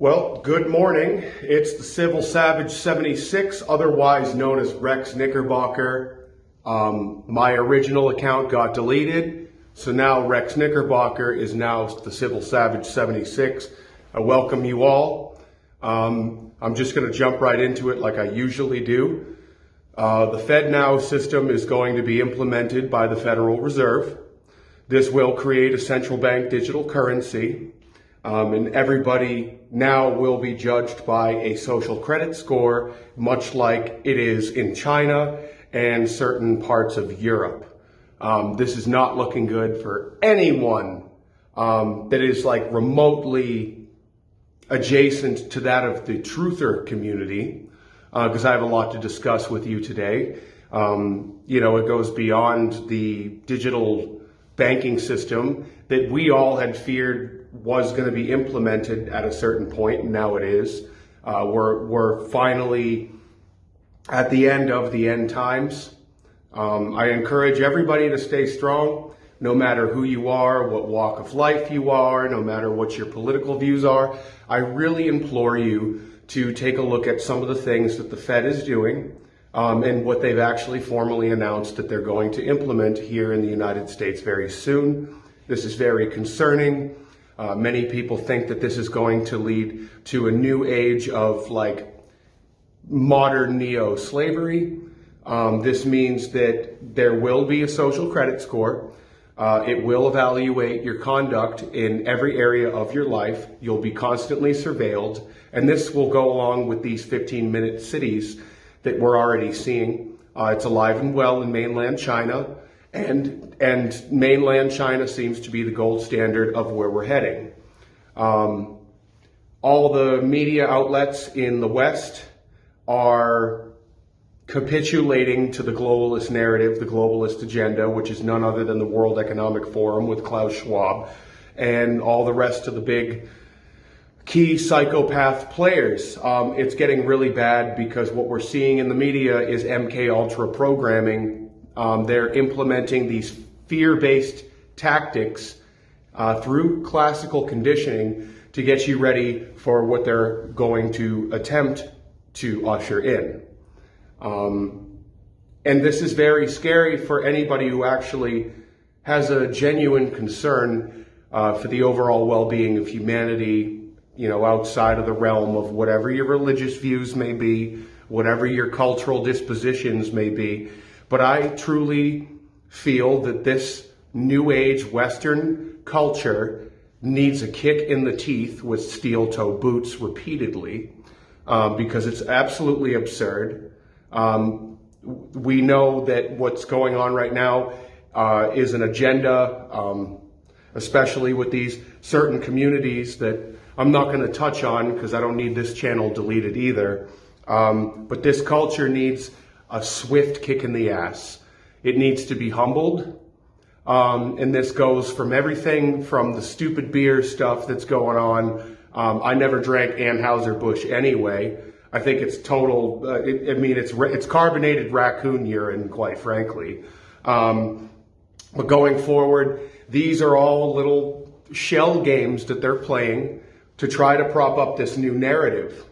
Well, good morning. It's the Civil Savage 76, otherwise known as Rex Knickerbocker. My original account got deleted, so now Rex Knickerbocker is now the Civil Savage 76. I welcome you all. I'm just going to jump right into it like I usually do. The FedNow system is going to be implemented by the Federal Reserve. This will create a central bank digital currency. And everybody now will be judged by a social credit score, much like it is in China and certain parts of Europe. This is not looking good for anyone that is like remotely adjacent to that of the truther community, because I have a lot to discuss with you today. It goes beyond the digital banking system that we all had feared was going to be implemented at a certain point, and now it is. We're finally at the end of the end times. I encourage everybody to stay strong, no matter who you are, what walk of life you are, no matter what your political views are. I really implore you to take a look at some of the things that the Fed is doing and what they've actually formally announced that they're going to implement here in the United States very soon. This is very concerning. Many people think that this is going to lead to a new age of modern neo-slavery. This means that there will be a social credit score. It will evaluate your conduct in every area of your life. You'll be constantly surveilled. And this will go along with these 15-minute cities that we're already seeing. It's alive and well in mainland China. And mainland China seems to be the gold standard of where we're heading. All the media outlets in the West are capitulating to the globalist narrative, the globalist agenda, which is none other than the World Economic Forum with Klaus Schwab and all the rest of the big key psychopath players. It's getting really bad because what we're seeing in the media is MK Ultra programming. They're implementing these fear-based tactics through classical conditioning to get you ready for what they're going to attempt to usher in. And this is very scary for anybody who actually has a genuine concern for the overall well-being of humanity, outside of the realm of whatever your religious views may be, whatever your cultural dispositions may be. But I truly feel that this new age Western culture needs a kick in the teeth with steel toe boots repeatedly, because it's absolutely absurd. We know that what's going on right now is an agenda, especially with these certain communities that I'm not going to touch on because I don't need this channel deleted either. But this culture needs a swift kick in the ass. It needs to be humbled. And this goes from everything from the stupid beer stuff that's going on. I never drank Anheuser-Busch anyway. I think it's total, it's carbonated raccoon urine, quite frankly. But going forward, these are all little shell games that they're playing to try to prop up this new narrative.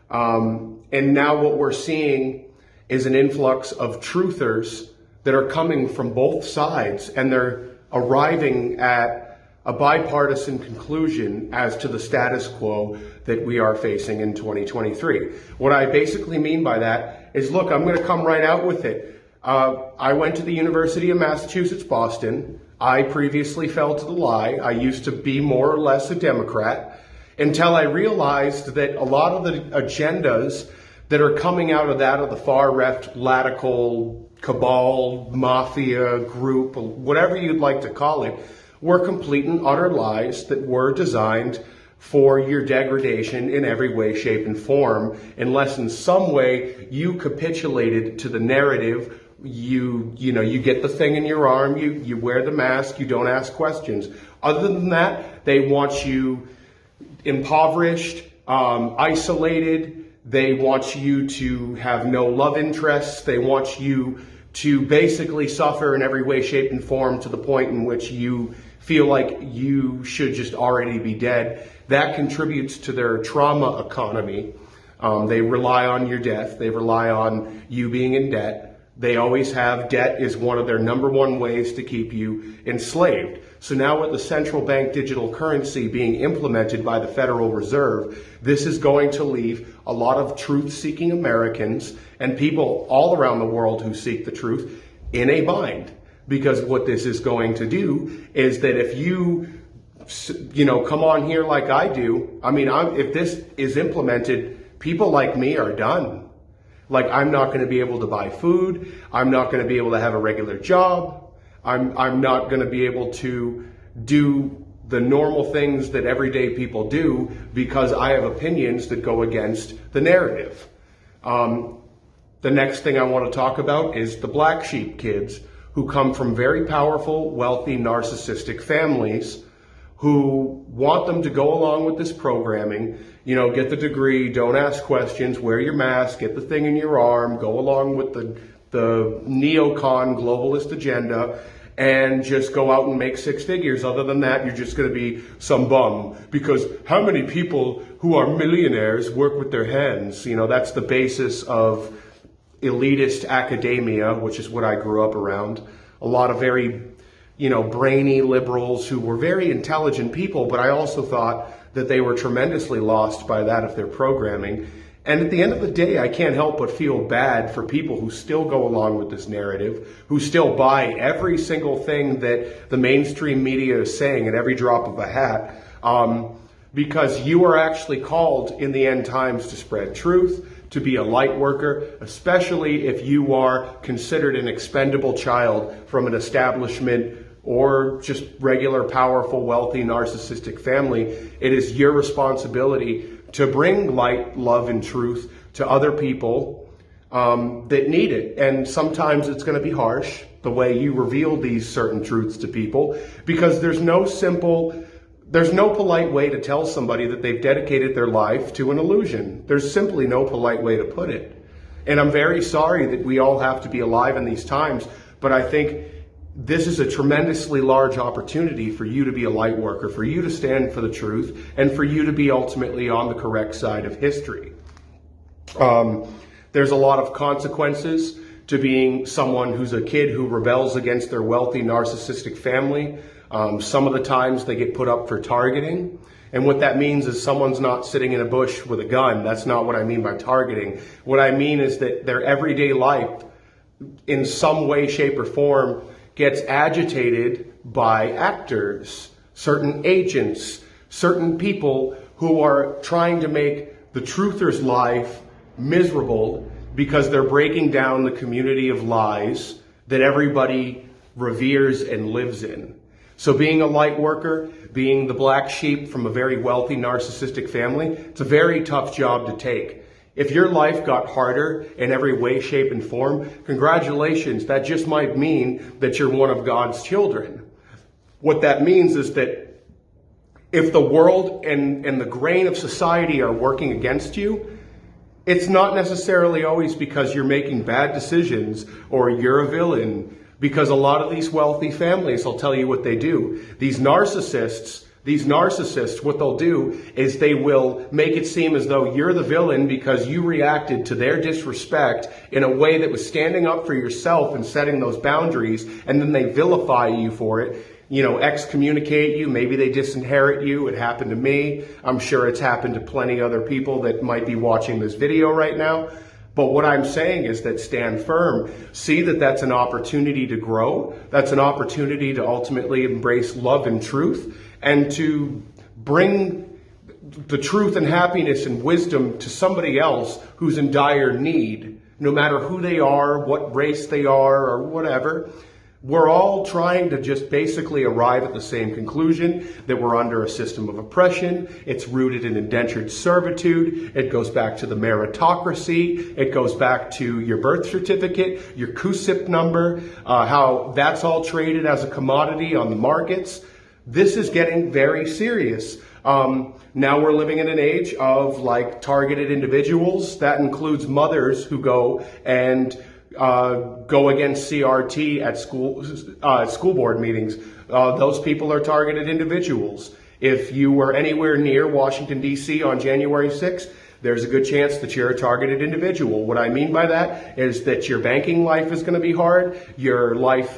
And now what we're seeing is an influx of truthers that are coming from both sides, and they're arriving at a bipartisan conclusion as to the status quo that we are facing in 2023. What I basically mean by that is, look, I'm going to come right out with it. I went to the University of Massachusetts, Boston. I previously fell to the lie. I used to be more or less a Democrat until I realized that a lot of the agendas that are coming out of the far left, radical, cabal, mafia group, whatever you'd like to call it, were complete and utter lies that were designed for your degradation in every way, shape, and form, unless in some way you capitulated to the narrative. You get the thing in your arm, you wear the mask, you don't ask questions. Other than that, they want you impoverished, isolated. They want you to have no love interests. They want you to basically suffer in every way, shape, and form to the point in which you feel like you should just already be dead. That contributes to their trauma economy. They rely on your death. They rely on you being in debt. They always have. Debt is one of their number one ways to keep you enslaved. So now with the central bank digital currency being implemented by the Federal Reserve, this is going to leave a lot of truth-seeking Americans and people all around the world who seek the truth in a bind. Because what this is going to do is that if you come on here like I do, if this is implemented, people like me are done. Like, I'm not going to be able to buy food. I'm not going to be able to have a regular job. I'm not going to be able to do the normal things that everyday people do because I have opinions that go against the narrative. The next thing I want to talk about is the black sheep kids who come from very powerful, wealthy, narcissistic families who want them to go along with this programming, get the degree, don't ask questions, wear your mask, get the thing in your arm, go along with the neocon globalist agenda, and just go out and make six figures. Other than that, you're just going to be some bum. Because how many people who are millionaires work with their hands? That's the basis of elitist academia, which is what I grew up around. A lot of very brainy liberals who were very intelligent people, but I also thought that they were tremendously lost by that of their programming. And at the end of the day, I can't help but feel bad for people who still go along with this narrative, who still buy every single thing that the mainstream media is saying at every drop of a hat, because you are actually called in the end times to spread truth, to be a light worker, especially if you are considered an expendable child from an establishment or just regular, powerful, wealthy, narcissistic family. It is your responsibility to bring light, love, and truth to other people that need it. And sometimes it's going to be harsh, the way you reveal these certain truths to people, because there's no polite way to tell somebody that they've dedicated their life to an illusion. There's simply no polite way to put it. And I'm very sorry that we all have to be alive in these times, but I think this is a tremendously large opportunity for you to be a light worker, for you to stand for the truth, and for you to be ultimately on the correct side of history. There's a lot of consequences to being someone who's a kid who rebels against their wealthy, narcissistic family. Some of the times they get put up for targeting. And what that means is someone's not sitting in a bush with a gun. That's not what I mean by targeting. What I mean is that their everyday life, in some way, shape, or form, gets agitated by actors, certain agents, certain people who are trying to make the truther's life miserable because they're breaking down the community of lies that everybody reveres and lives in. So being a light worker, being the black sheep from a very wealthy narcissistic family, it's a very tough job to take. If your life got harder in every way, shape, and form, congratulations. That just might mean that you're one of God's children. What that means is that if the world and the grain of society are working against you, it's not necessarily always because you're making bad decisions or you're a villain, because a lot of these wealthy families will tell you what they do. These narcissists, what they'll do is they will make it seem as though you're the villain because you reacted to their disrespect in a way that was standing up for yourself and setting those boundaries, and then they vilify you for it. Excommunicate you. Maybe they disinherit you. It happened to me. I'm sure it's happened to plenty other people that might be watching this video right now. But what I'm saying is that stand firm. See that that's an opportunity to grow. That's an opportunity to ultimately embrace love and truth, and to bring the truth and happiness and wisdom to somebody else who's in dire need, no matter who they are, what race they are, or whatever. We're all trying to just basically arrive at the same conclusion, that we're under a system of oppression. It's rooted in indentured servitude. It goes back to the meritocracy. It goes back to your birth certificate, your CUSIP number, how that's all traded as a commodity on the markets. This is getting very serious. Now we're living in an age of targeted individuals. That includes mothers who go and go against CRT at school board meetings. Those people are targeted individuals. If you were anywhere near Washington, D.C. on January 6th, there's a good chance that you're a targeted individual. What I mean by that is that your banking life is going to be hard. Your life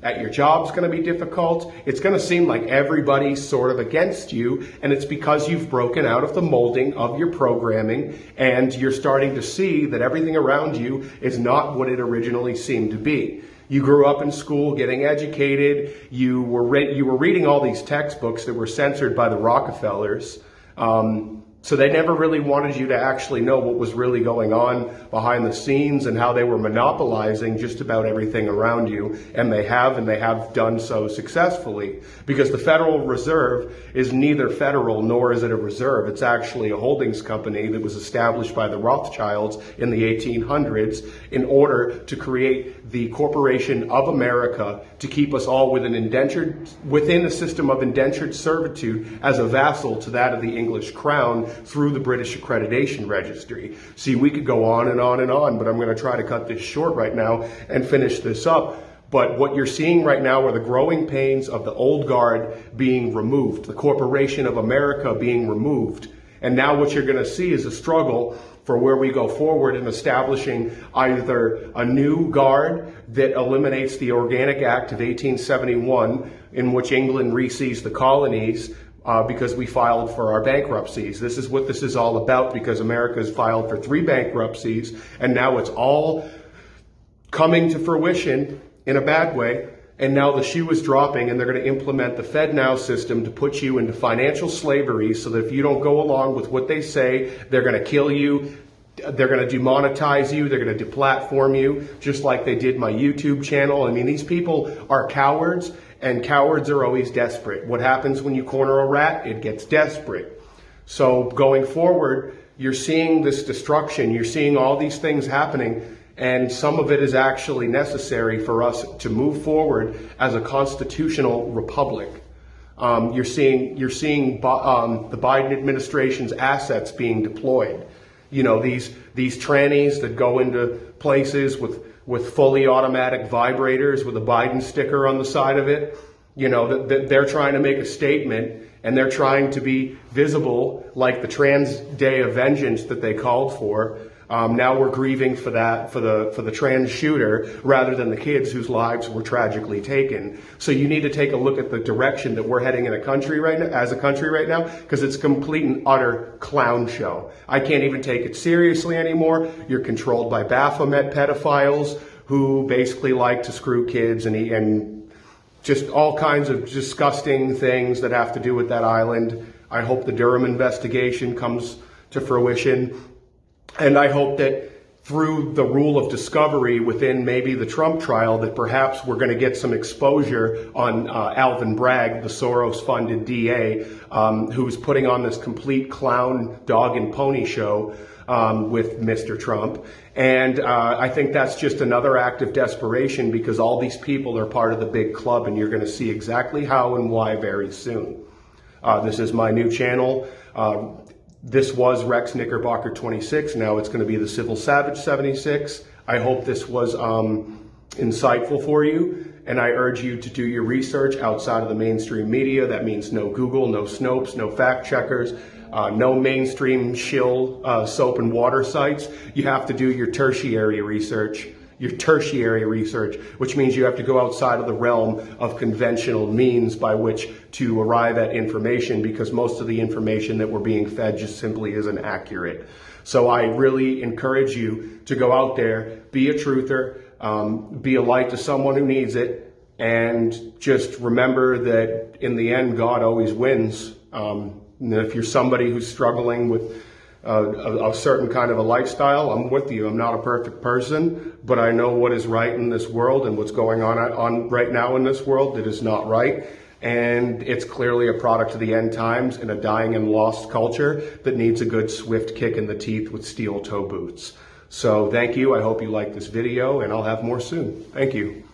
at your job is going to be difficult. It's going to seem like everybody's sort of against you, and it's because you've broken out of the molding of your programming, and you're starting to see that everything around you is not what it originally seemed to be. You grew up in school, getting educated. You were reading all these textbooks that were censored by the Rockefellers. So they never really wanted you to actually know what was really going on behind the scenes and how they were monopolizing just about everything around you. And they have done so successfully, because the Federal Reserve is neither federal nor is it a reserve. It's actually a holdings company that was established by the Rothschilds in the 1800s in order to create the Corporation of America, to keep us all within a system of indentured servitude as a vassal to that of the English crown, through the British Accreditation Registry. See, we could go on and on and on, but I'm going to try to cut this short right now and finish this up. But what you're seeing right now are the growing pains of the old guard being removed, the Corporation of America being removed. And now what you're going to see is a struggle for where we go forward in establishing either a new guard that eliminates the Organic Act of 1871, in which England reseized the colonies, because we filed for our bankruptcies. This is what this is all about, because America has filed for 3 bankruptcies, and now it's all coming to fruition in a bad way. And now the shoe is dropping, and they're going to implement the FedNow system to put you into financial slavery, so that if you don't go along with what they say, they're going to kill you. They're going to demonetize you. They're going to deplatform you, just like they did my YouTube channel. I mean, these people are cowards, and cowards are always desperate. What happens when you corner a rat? It gets desperate. So going forward, you're seeing this destruction. You're seeing all these things happening, and some of it is actually necessary for us to move forward as a constitutional republic. You're seeing the Biden administration's assets being deployed. You know, these trannies that go into places with fully automatic vibrators with a Biden sticker on the side of it. You know, that they're trying to make a statement, and they're trying to be visible, like the Trans Day of Vengeance that they called for. Now we're grieving for that, for the trans shooter, rather than the kids whose lives were tragically taken. So you need to take a look at the direction that we're heading in a country right now, as a country right now, because it's a complete and utter clown show. I can't even take it seriously anymore. You're controlled by Baphomet pedophiles who basically like to screw kids and just all kinds of disgusting things that have to do with that island. I hope the Durham investigation comes to fruition. And I hope that through the rule of discovery within maybe the Trump trial, that perhaps we're going to get some exposure on Alvin Bragg, the Soros-funded DA, who's putting on this complete clown dog and pony show with Mr. Trump. And I think that's just another act of desperation, because all these people are part of the big club, and you're going to see exactly how and why very soon. This is my new channel. This was Rex Knickerbocker 26. Now it's going to be the Civil Savage 76. I hope this was insightful for you, and I urge you to do your research outside of the mainstream media. That means no Google, no Snopes, no fact checkers, no mainstream shill soap and water sites. You have to do your tertiary research. Which means you have to go outside of the realm of conventional means by which to arrive at information, because most of the information that we're being fed just simply isn't accurate. So I really encourage you to go out there, be a truther, be a light to someone who needs it, and just remember that in the end, God always wins. And if you're somebody who's struggling with a certain kind of a lifestyle, I'm with you. I'm not a perfect person, but I know what is right in this world, and what's going on right now in this world that is not right. And it's clearly a product of the end times in a dying and lost culture that needs a good swift kick in the teeth with steel toe boots. So thank you. I hope you like this video, and I'll have more soon. Thank you.